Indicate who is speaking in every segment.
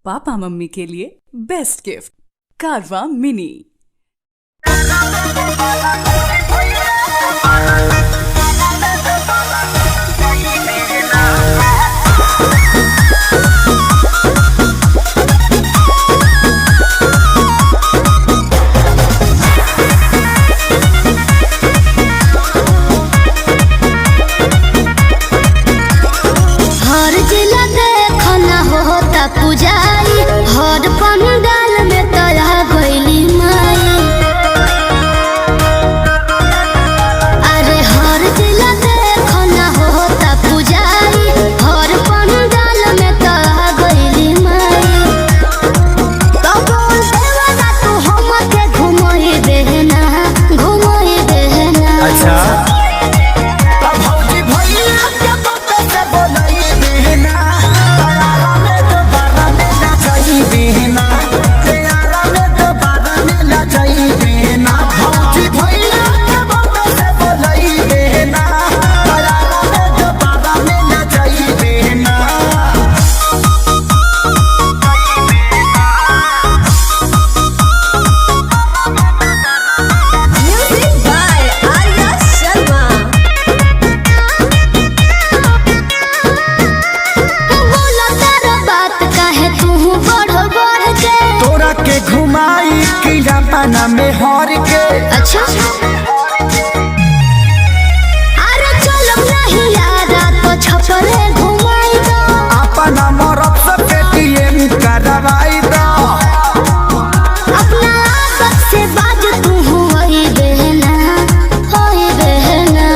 Speaker 1: Papa mummy के लिए best gift कारवा मिनी।
Speaker 2: पुजारी हर पंडाल में तोरा गइली माई। अरे हर जिला देखो ना होता पुजारी हर पंडाल में तोरा गइली माई। तो बोल देवना तू हमके घुमोई देना घुमोई देना।
Speaker 3: अच्छा घुमाई की जापाना में हर के।
Speaker 2: अच्छा अरे चलो नहीं यारा तो छपरे घुमाई दो
Speaker 3: अपना मरब से पेटीएम करवाई दो।
Speaker 2: अपना आदत से बाज तू होई बहना होई बहना।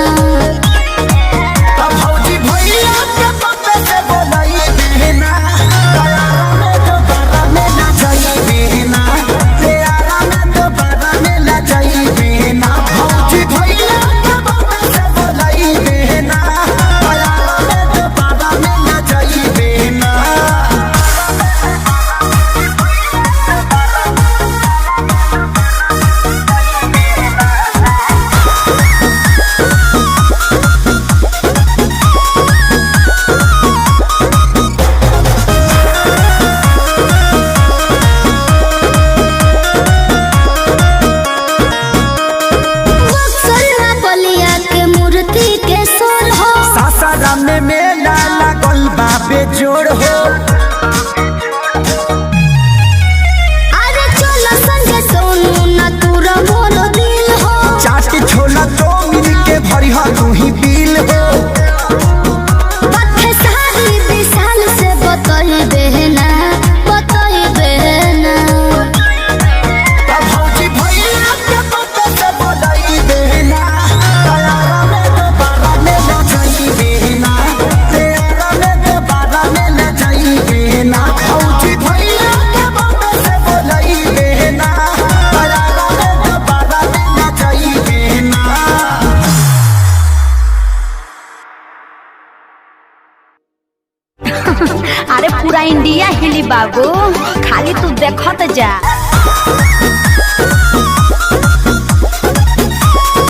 Speaker 3: अब भौजी भैया के पप्पे से बोलाई बहना यारा में तो बारा में ना जाई बहना यारा में तो बारा में ना जाई बहना। भौजी भैया के पप्पे से बोलाई बहना यारा में तो बारा में ना जाई बहना। सासाराम में मेला लागल बा बेजोड़ हो।
Speaker 2: अरे चलो संगे सोनू ना तूरा मोर दिल हो।
Speaker 3: चाटी छोला तो मिल के भरी हा तू ही बिल हो।
Speaker 2: बच्चे सारी विशाल से बताई बहना बताई बहना।
Speaker 3: अब भौजी भैया के पप्पे से बोलाई बहना यारा में तो बारा में ना जाई बहना यारा में तो बारा में ना जाई बहना। भौजी भैया के पप्पे से बोलाई बहना यारा में तो बारा में ना जाई बहना।
Speaker 4: अरे पूरा इंडिया हिली बाबू, खाली तू देखत जा।